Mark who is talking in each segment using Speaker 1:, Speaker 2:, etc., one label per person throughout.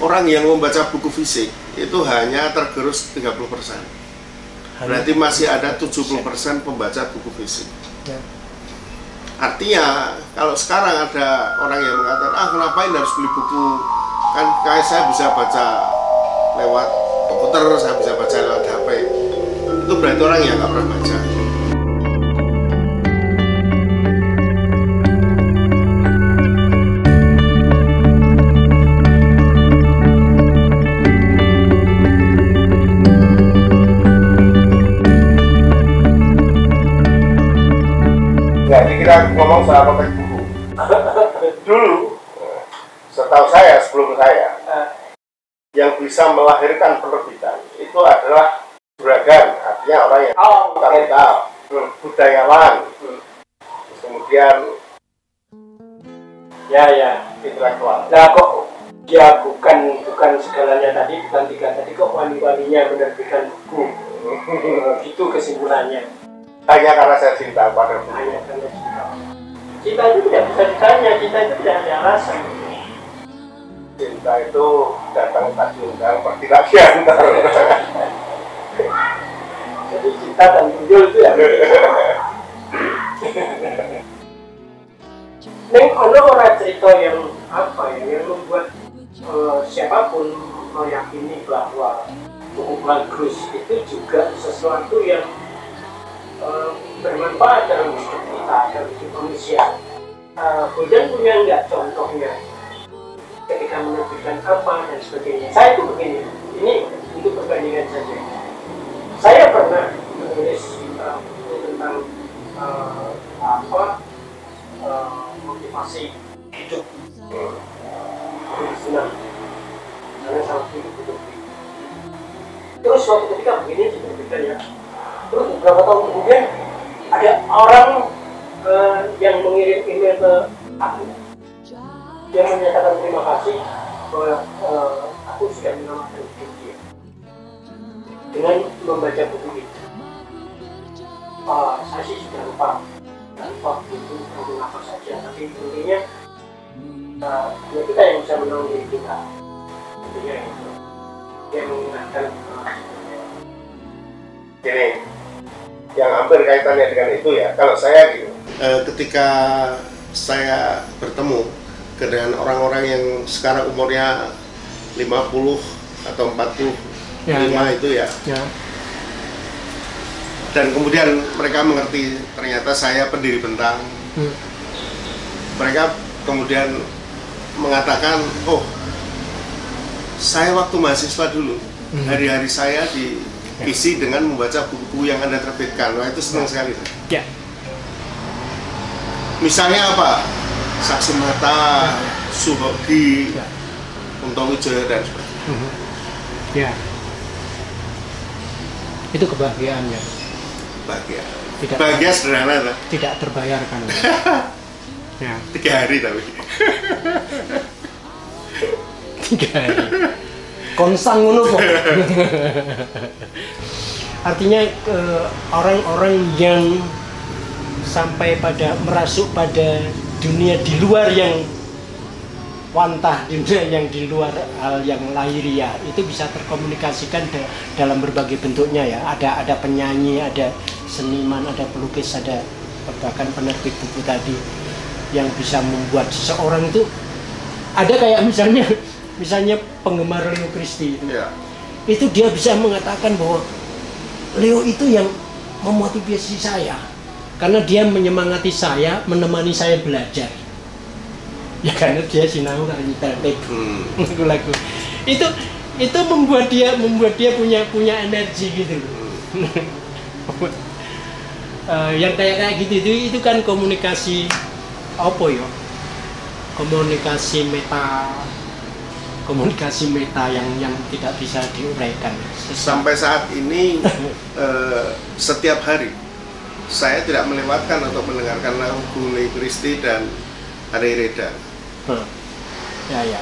Speaker 1: orang yang membaca buku fisik itu hanya tergerus 30%. Berarti masih ada 70% pembaca buku fisik.
Speaker 2: Ya.
Speaker 1: Artinya kalau sekarang ada orang yang mengatakan ngapain harus beli buku, kan kayak saya bisa baca lewat komputer, saya bisa baca lewat HP. Itu berarti orang yang nggak pernah baca. Jadi kita ngomong soal konteks buku. Dulu, setahu saya, sebelum saya, yang bisa melahirkan penerbitan itu adalah juragan, artinya orang yang kapital, budayawan, kemudian intelektual.
Speaker 2: Nah kok ya bukan segalanya tadi, bukan tiga tadi, kok wali-walinya menerbitkan buku. Itu kesimpulannya.
Speaker 1: Hanya karena saya cinta pada buku.
Speaker 2: Hanya karena cinta. Cinta itu tidak bisa ditanya, cinta itu tidak ada alasan.
Speaker 1: Cinta itu datang tak diundang, pergi tak diantar.
Speaker 2: Jadi cinta dan tunjul itu ya. Neng ono ora cerita yang apa ya, yang membuat siapapun meyakini bahwa buku bagus itu juga sesuatu yang bermanfaat dalam hidup kita, dalam hidup manusia. Kemudian punya nggak contohnya ketika menerbitkan apa dan sebagainya. Saya itu begini, ini untuk perbandingan saja. Saya pernah menulis tentang motivasi hidup. Senang, karena sangat hidup. Terus suatu ketika begini diterbitkan ya. Terus beberapa tahun kemudian ada orang yang mengirim email ke aku. Dia menyatakan terima kasih bahwa aku sudah menyelamatkan hidup dia dengan membaca buku itu. Saya sih sudah lupa itu apa saja, tapi intinya ya kita yang bisa menolong diri kita. Intinya itu yang mengingatkan
Speaker 1: Ini yang hampir kaitannya dengan itu ya. Kalau saya gitu, ketika saya bertemu dengan orang-orang yang sekarang umurnya 50 atau 45 itu ya. Dan kemudian mereka mengerti ternyata saya pendiri Bentang. Mereka kemudian mengatakan, oh saya waktu mahasiswa dulu, hari-hari saya diisi dengan membaca buku-buku yang Anda terbitkan. Wah, itu senang sekali.
Speaker 2: Ya.
Speaker 1: Misalnya apa? Saksi Mata, Suhogi, Kunto Wijaya dan sebagainya.
Speaker 2: Ya. Itu kebahagiaannya.
Speaker 1: Bahagia sederhana tak?
Speaker 2: Tidak terbayarkan. Ya.
Speaker 1: 3 hari tapi.
Speaker 2: 3 hari. Konsang ngono kok. Artinya orang-orang yang sampai pada merasuk pada dunia di luar yang wantah, dunia yang di luar hal yang lahiriah itu bisa terkomunikasikan dalam berbagai bentuknya ya. Ada penyanyi, ada seniman, ada pelukis, ada bahkan penerbit buku tadi yang bisa membuat seseorang itu ada kayak misalnya penggemar Leo Christie itu. Yeah. Itu dia bisa mengatakan bahwa Leo itu yang memotivasi saya karena dia menyemangati saya, menemani saya belajar. Ya karena dia sinau kan lagu-lagu. Itu membuat dia punya energi gitu. Yang kayak gitu itu kan komunikasi apa ya? Komunikasi meta yang tidak bisa diuraikan.
Speaker 1: Sampai saat ini setiap hari saya tidak melewatkan untuk mendengarkan lagu Leo Christie dan Ari Reda.
Speaker 2: Ya.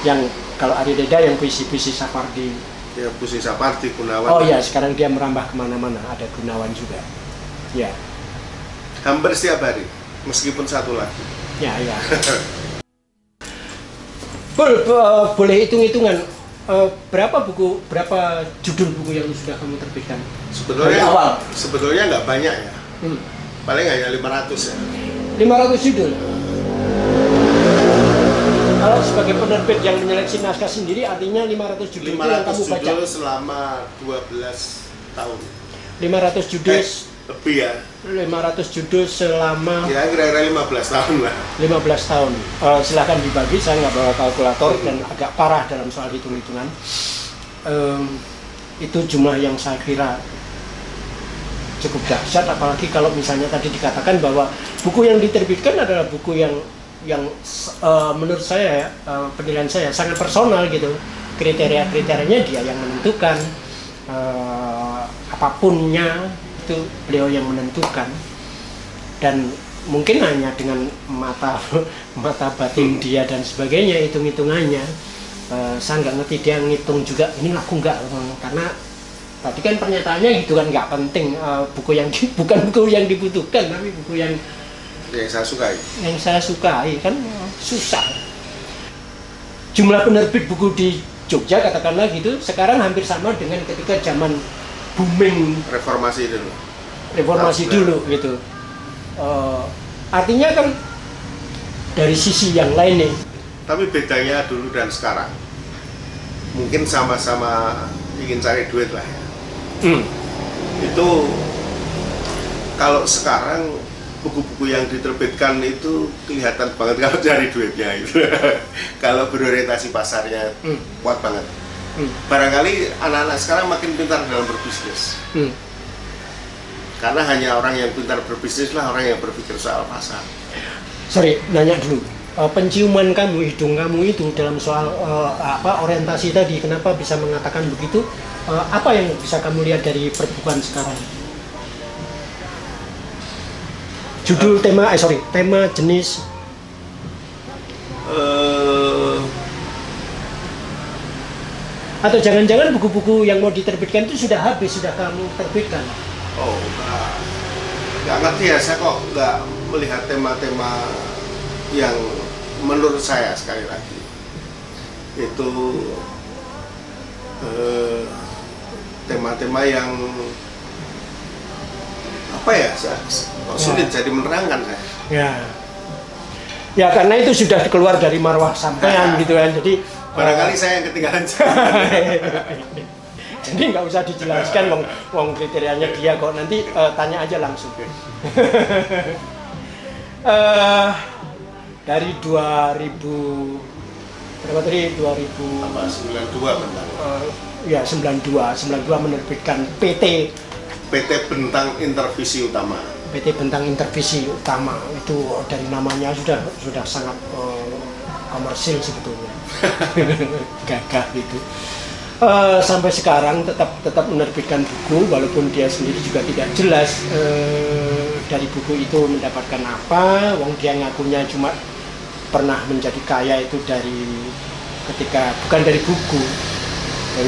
Speaker 2: Yang kalau Ari Reda yang puisi Sapardi.
Speaker 1: Ya, puisi Sapardi, Gunawan.
Speaker 2: Oh ya, sekarang dia merambah kemana-mana. Ada Gunawan juga. Ya.
Speaker 1: Hampir setiap hari, meskipun satu lagu.
Speaker 2: Ya. Boleh hitung-hitungan berapa judul buku yang sudah kamu terbitkan?
Speaker 1: Sebetulnya nggak banyak ya. Paling hanya 500 ya.
Speaker 2: 500 judul. Kalau sebagai penerbit yang menyeleksi naskah sendiri, artinya 500 judul
Speaker 1: 500
Speaker 2: yang kamu baca
Speaker 1: judul selama 12 tahun.
Speaker 2: 500 judul
Speaker 1: lebih ya.
Speaker 2: 500 judul selama
Speaker 1: kira-kira 15 tahun lah.
Speaker 2: 15 tahun. Silahkan dibagi, saya nggak bawa kalkulator dan agak parah dalam soal hitung-hitungan. Itu jumlah yang saya kira cukup dahsyat, apalagi kalau misalnya tadi dikatakan bahwa buku yang diterbitkan adalah buku yang menurut saya penilaian saya sangat personal gitu. Kriteria-kriterianya dia yang menentukan, apapunnya itu beliau yang menentukan, dan mungkin hanya dengan mata batin dia dan sebagainya, hitung-hitungannya saya nggak ngerti dia ngitung juga ini laku nggak, karena tadi kan pernyataannya gitu kan, nggak penting buku yang bukan buku yang dibutuhkan, tapi buku yang saya sukai kan susah. Jumlah penerbit buku di Jogja katakanlah gitu sekarang hampir sama dengan ketika zaman booming reformasi dulu gitu. Artinya kan dari sisi yang lain nih.
Speaker 1: Tapi bedanya dulu dan sekarang mungkin sama-sama ingin cari duit lah ya. Itu kalau sekarang buku-buku yang diterbitkan itu kelihatan banget kalau cari duitnya itu. Kalau berorientasi pasarnya kuat banget. Barangkali anak-anak sekarang makin pintar dalam berbisnis. Karena hanya orang yang pintar berbisnis lah orang yang berpikir soal pasar.
Speaker 2: Sorry, nanya dulu. Penciuman kamu, hidung kamu itu dalam soal orientasi tadi, kenapa bisa mengatakan begitu? Apa yang bisa kamu lihat dari perbukuan sekarang? Judul, tema, jenis. Atau jangan-jangan buku-buku yang mau diterbitkan itu sudah habis, sudah kamu terbitkan?
Speaker 1: Oh, nggak ngerti ya, saya kok nggak melihat tema-tema yang menurut saya sekali lagi itu tema-tema yang apa ya, kok sulit jadi menerangkan saya. Ya karena itu sudah keluar dari marwah sampean gitu kan, jadi barangkali saya yang ketinggalan.
Speaker 2: Jadi nggak usah dijelaskan, wong kriterianya dia kok, nanti tanya aja langsung. Dari 2000 berapa tadi,
Speaker 1: 92 benar.
Speaker 2: Ya 92 menerbitkan PT
Speaker 1: Bentang Intervisi Utama.
Speaker 2: PT Bentang Intervisi Utama itu dari namanya sudah sangat komersil sebetulnya. Gagah gitu. Sampai sekarang tetap menerbitkan buku walaupun dia sendiri juga tidak jelas dari buku itu mendapatkan apa. Wong dia ngakunya cuma pernah menjadi kaya itu bukan dari buku,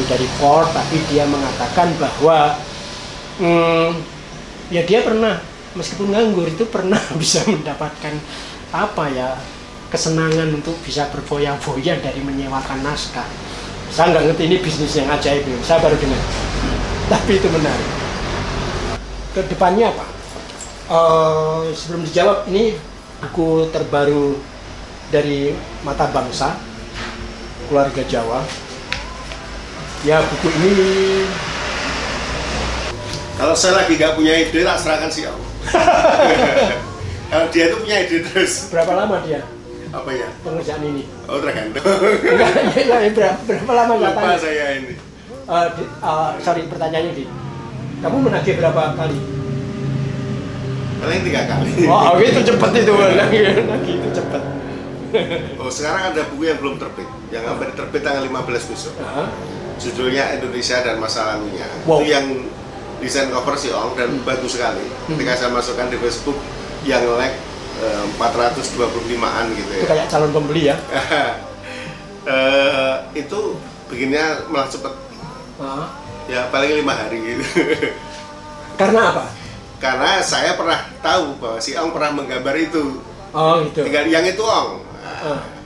Speaker 2: dari Ford, tapi dia mengatakan bahwa ya dia pernah meskipun nganggur itu pernah bisa mendapatkan kesenangan untuk bisa berfoya-foya dari menyewakan naskah. Saya nggak ngerti ini bisnis yang ajaib, saya baru dengar. Tapi itu menarik. Kedepannya apa? Sebelum dijawab, ini buku terbaru dari Mata Bangsa, Keluarga Jawa. Ya buku ini.
Speaker 1: Kalau saya lagi nggak punya ide, tak serahkan si Om. Kalau dia itu punya ide terus.
Speaker 2: Berapa lama dia?
Speaker 1: Apa ya?
Speaker 2: Pengerjaan ini?
Speaker 1: Oh tergantung.
Speaker 2: Berapa lama nggak tahu?
Speaker 1: Lupa saya ini.
Speaker 2: Sorry, pertanyaannya Di. Kamu menagih berapa kali?
Speaker 1: Paling 3 kali.
Speaker 2: Oh itu cepet itu, lagi itu cepet.
Speaker 1: Oh sekarang ada buku yang belum terbit, yang akan terbit tanggal 15 besok. Judulnya Indonesia dan Masa Lalunya.
Speaker 2: Wow.
Speaker 1: Itu yang desain cover si Ong dan bagus sekali. Ketika saya masukkan di Facebook yang like 425-an gitu ya.
Speaker 2: Itu kayak calon pembeli ya?
Speaker 1: Itu bikinnya malah cepet. Ya paling 5 hari gitu.
Speaker 2: Karena apa?
Speaker 1: Karena saya pernah tahu bahwa si Ong pernah menggambar itu.
Speaker 2: Oh gitu.
Speaker 1: Tinggal yang itu Ong.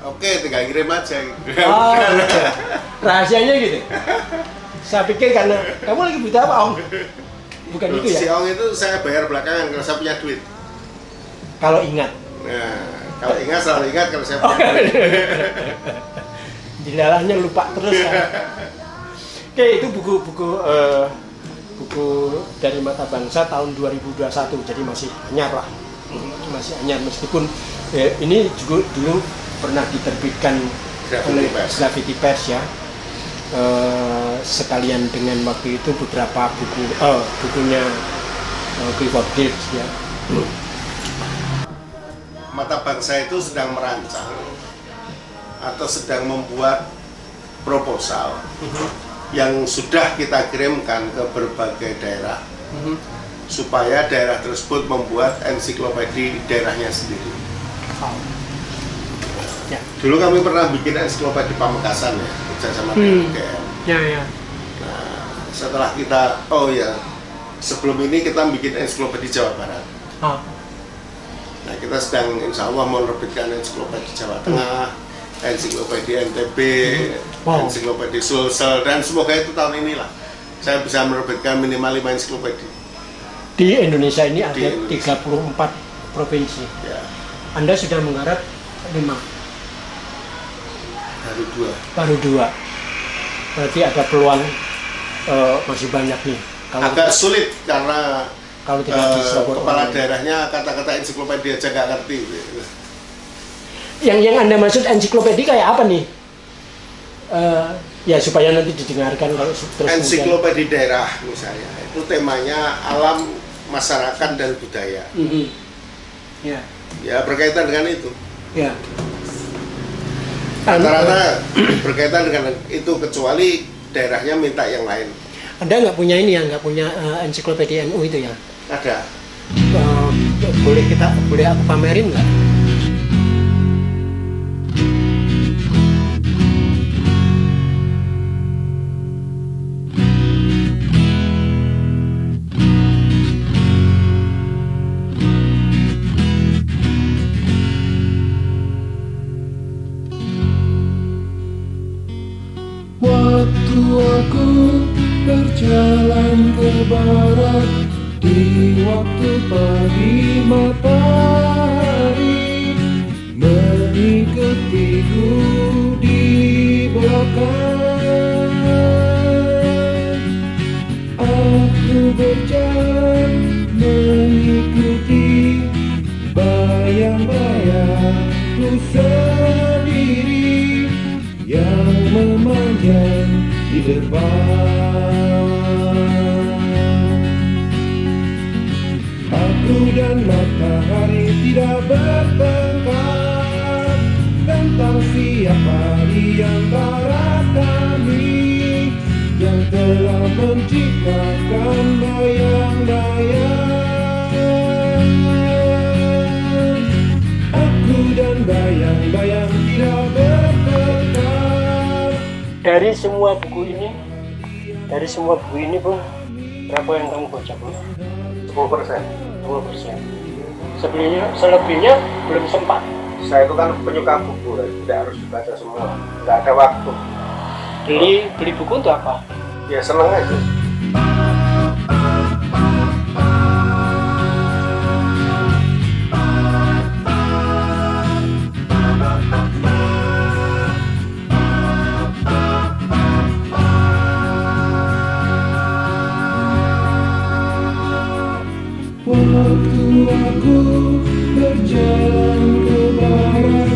Speaker 1: Oke, tinggal kirim aja.
Speaker 2: Oh, rahasianya gitu. Saya pikir karena kamu lagi butuh apa, Om? Bukan itu ya?
Speaker 1: Si Ong itu saya bayar belakangan kalau saya punya duit.
Speaker 2: Kalau ingat.
Speaker 1: Nah, kalau ingat selalu ingat kalau saya punya duit.
Speaker 2: Dilalahnya lupa terus kan. Oke, itu buku dari Mata Bangsa tahun 2021, jadi masih anyar lah. Masih anyar meskipun ini juga dulu pernah diterbitkan oleh Gravity Press ya. Sekalian dengan waktu itu beberapa bukunya Clifford Geertz ya.
Speaker 1: Mata Bangsa itu sedang merancang atau sedang membuat proposal yang sudah kita kirimkan ke berbagai daerah supaya daerah tersebut membuat ensiklopedi daerahnya sendiri. Ya. Dulu kami pernah bikin ensiklopedi Pamekasan ya, kerjasama dengan UGM.
Speaker 2: Ya.
Speaker 1: Nah, setelah kita, sebelum ini kita bikin ensiklopedi Jawa Barat. Nah, kita sedang insya Allah mau menerbitkan ensiklopedi Jawa Tengah, ensiklopedi NTB, ensiklopedi Sulsel, dan semoga itu tahun inilah saya bisa menerbitkan minimal 5 ensiklopedi. Di
Speaker 2: Indonesia ini ada 34 provinsi.
Speaker 1: Ya.
Speaker 2: Anda sudah menggarap 5. Baru dua. Berarti ada peluang masih banyak nih.
Speaker 1: Agak sulit karena
Speaker 2: kalau tidak
Speaker 1: kepala daerahnya kata-kata ensiklopedia aja nggak ngerti.
Speaker 2: Yang Anda maksud ensiklopedi kayak apa nih? Ya supaya nanti didengarkan kalau terus.
Speaker 1: Ensiklopedi daerah misalnya, itu temanya alam, masyarakat dan budaya.
Speaker 2: Ya.
Speaker 1: Ya berkaitan dengan itu.
Speaker 2: Ya.
Speaker 1: Rata-rata berkaitan dengan itu kecuali daerahnya minta yang lain.
Speaker 2: Anda nggak punya ini ya, nggak punya ensiklopedi NU itu ya?
Speaker 1: Ada.
Speaker 2: Boleh aku pamerin nggak?
Speaker 3: Waktu aku berjalan ke barat, di waktu pagi matahari mengikutiku di belakang. Aku berjalan mengikuti bayang-bayangku sendiri yang memanjang di depan. Aku dan matahari tidak bertengkar tentang siapa di antara kami yang telah menciptakan bayang-bayang. Aku dan bayang-bayang tidak bertengkar.
Speaker 2: Dari semua buku ini, Bung, berapa yang kamu baca, Bung?
Speaker 1: 10%.
Speaker 2: Selebihnya belum sempat.
Speaker 1: Saya itu kan penyuka buku, tidak harus dibaca semua, nggak ada waktu.
Speaker 2: Beli buku untuk apa?
Speaker 1: Ya seneng aja.
Speaker 3: Waktu aku berjalan ke barat.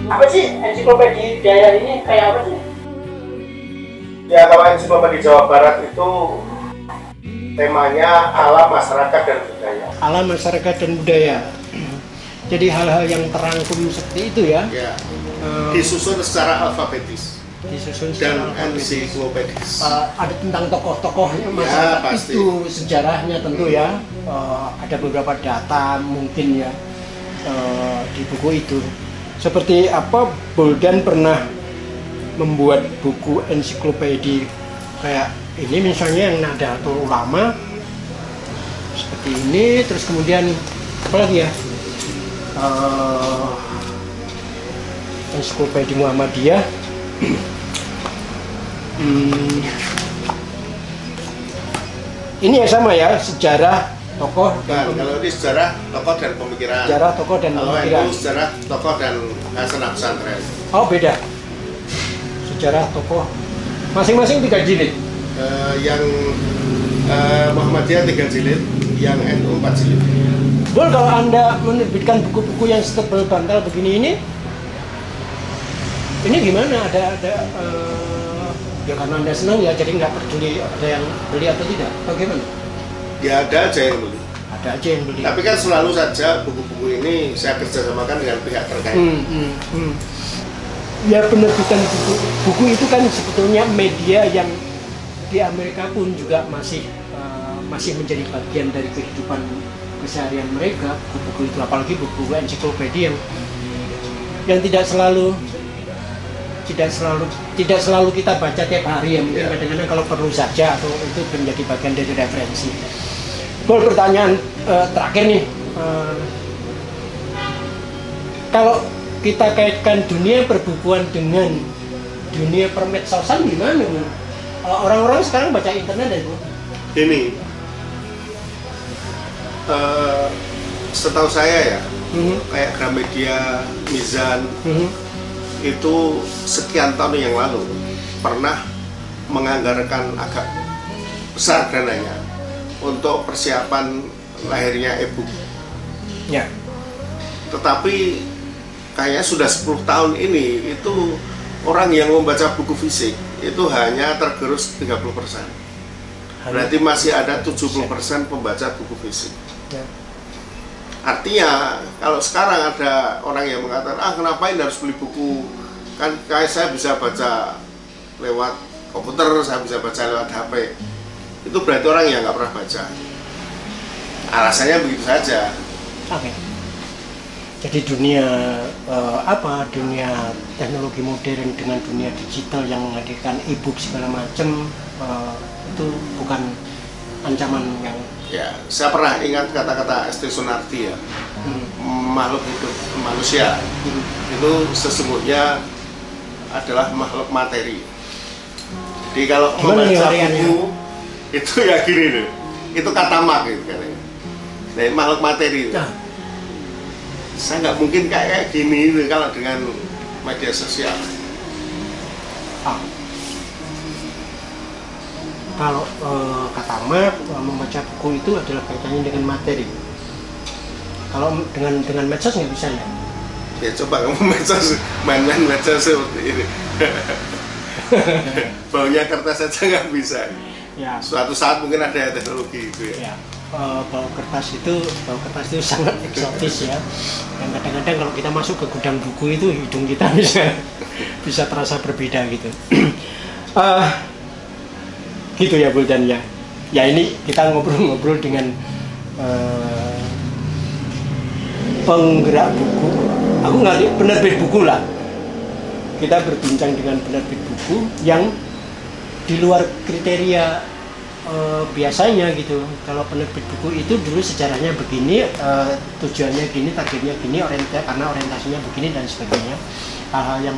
Speaker 2: Apa sih ensiklopedi daerah ini kayak apa sih?
Speaker 1: Ya kalau ensiklopedi Jawa Barat itu temanya alam, masyarakat dan budaya.
Speaker 2: Alam, masyarakat dan budaya. Jadi hal-hal yang terangkum seperti itu ya.
Speaker 1: Ya. Disusun secara alfabetis. Dan ensiklopedis.
Speaker 2: Ada tentang tokoh-tokohnya masyarakat
Speaker 1: ya,
Speaker 2: itu, sejarahnya tentu ya. Ada beberapa data mungkin ya di buku itu. Seperti apa Boldan pernah membuat buku ensiklopedi kayak ini misalnya yang Nahdlatul Ulama seperti ini, terus kemudian apa lagi ya? Ensiklopedia Muhammadiyah. Ini yang sama ya, sejarah tokoh.
Speaker 1: Kalau ini sejarah tokoh dan pemikiran.
Speaker 2: Sejarah tokoh dan
Speaker 1: kalau
Speaker 2: pemikiran.
Speaker 1: Itu sejarah tokoh dan hasanah pesantren.
Speaker 2: Oh beda. Sejarah tokoh. Masing-masing 3 jilid.
Speaker 1: Yang Muhammadiyah 3 jilid, yang NU 4 jilid.
Speaker 2: Bol, kalau Anda menerbitkan buku-buku yang setebal bantal begini ini gimana? Ada ya karena Anda senang ya, jadi nggak peduli ada yang beli atau tidak. Bagaimana?
Speaker 1: Ya ada aja yang beli.
Speaker 2: Ada aja yang beli.
Speaker 1: Tapi kan selalu saja buku-buku ini saya kerjasamakan dengan pihak terkait.
Speaker 2: Ya penerbitan buku itu kan sebetulnya media yang di Amerika pun juga masih menjadi bagian dari kehidupan keseharian mereka. Buku-buku itu, apalagi buku ensiklopedia yang tidak selalu kita baca tiap hari ya, mungkin kadang-kadang kalau perlu saja atau itu menjadi bagian dari referensi. Bol, pertanyaan terakhir nih, kalau kita kaitkan dunia perbukuan dengan dunia permedsosan gimana? Orang-orang sekarang baca internet ya, Bu?
Speaker 1: Ini setahu saya ya, kayak Gramedia, Mizan, itu sekian tahun yang lalu pernah menganggarkan agak besar dananya untuk persiapan lahirnya e-book.
Speaker 2: Ya. Tetapi
Speaker 1: kayaknya sudah 10 tahun ini itu orang yang membaca buku fisik itu hanya tergerus 30%. Berarti masih ada 70% pembaca buku fisik.
Speaker 2: Ya.
Speaker 1: Artinya kalau sekarang ada orang yang mengatakan kenapa ini harus beli buku, kan kayak saya bisa baca lewat komputer, saya bisa baca lewat HP, itu berarti orang yang nggak pernah baca. Alasannya begitu saja.
Speaker 2: Oke. Jadi dunia dunia teknologi modern dengan dunia digital yang menghadirkan e-book segala macam itu bukan ancaman yang.
Speaker 1: Ya, saya pernah ingat kata-kata S.T. Sunardi ya, makhluk hidup manusia itu sesungguhnya adalah makhluk materi. Jadi kalau membaca buku itu ya gini loh, itu kata mak gitu katanya. Nah, makhluk materi itu. Saya nggak mungkin kayak gini loh kalau dengan media sosial.
Speaker 2: Kalau kata Mark, membaca buku itu adalah kaitannya dengan materi. Kalau dengan medsos nggak bisa ya?
Speaker 1: Ya coba kamu medsos, main-main medsos seperti ini. Baunya kertas saja nggak bisa. Ya. Suatu saat mungkin ada teknologi itu ya.
Speaker 2: Bau kertas itu sangat eksotis ya. Dan kadang-kadang kalau kita masuk ke gudang buku itu hidung kita bisa terasa berbeda gitu. Gitu ya Buldan ya. Ya ini kita ngobrol-ngobrol dengan penggerak buku. Aku nggak penerbit buku lah. Kita berbincang dengan penerbit buku yang di luar kriteria biasanya gitu. Kalau penerbit buku itu dulu sejarahnya begini, tujuannya gini, targetnya gini, karena orientasinya begini dan sebagainya. Hal-hal yang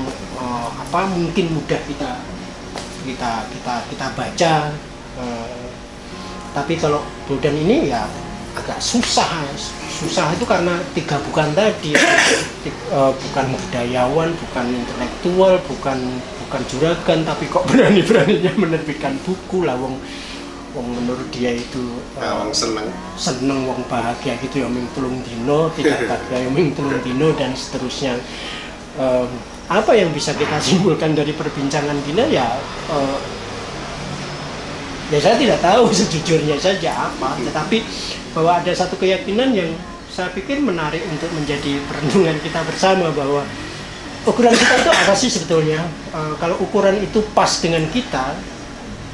Speaker 2: mungkin mudah kita baca, tapi kalau Buldan ini ya agak susah itu karena 3 bukan tadi, bukan budayawan, bukan intelektual, bukan juragan, tapi kok berani-beraninya menerbitkan buku lah, wong menurut dia itu
Speaker 1: wong seneng
Speaker 2: wong bahagia gitu ya, ming tulung dino, tidak bahagia ming tulung dino dan seterusnya. Apa yang bisa kita simpulkan dari perbincangan kita ya saya tidak tahu sejujurnya saja apa, tetapi bahwa ada satu keyakinan yang saya pikir menarik untuk menjadi perenungan kita bersama, bahwa ukuran kita itu apa sih sebetulnya. Kalau ukuran itu pas dengan kita,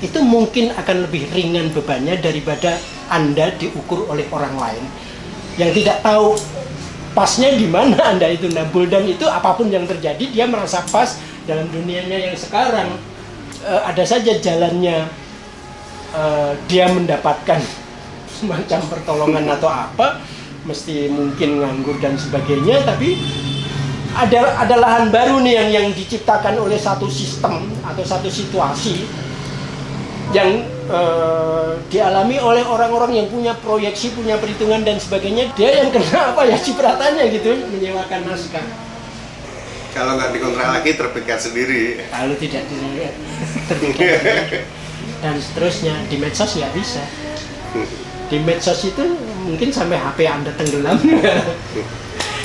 Speaker 2: itu mungkin akan lebih ringan bebannya daripada Anda diukur oleh orang lain yang tidak tahu pasnya di mana Anda itu. Nah, Buldan itu apapun yang terjadi dia merasa pas dalam dunianya yang sekarang. Ada saja jalannya dia mendapatkan semacam pertolongan atau apa, mesti mungkin nganggur dan sebagainya, tapi ada lahan baru nih yang diciptakan oleh satu sistem atau satu situasi yang dialami oleh orang-orang yang punya proyeksi, punya perhitungan dan sebagainya. Dia yang kena apa ya cipratannya gitu, menyewakan naskah.
Speaker 1: Kalau nggak dikontrak lagi terbitkan sendiri.
Speaker 2: Kalau tidak dilihat terbitkan sendiri. Dan seterusnya di medsos nggak bisa. Di medsos itu mungkin sampai HP Anda tenggelam.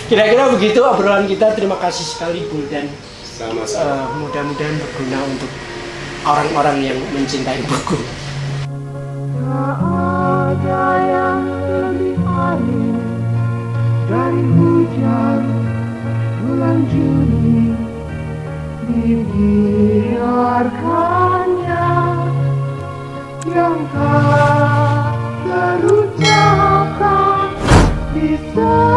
Speaker 2: Kira-kira begitu obrolan kita. Terima kasih sekali Bu, dan mudah-mudahan berguna untuk orang-orang yang mencintai buku.
Speaker 3: Tak ada yang lebih aneh dari hujan bulan Juni, dibiarkannya yang tak terucapkan bisa.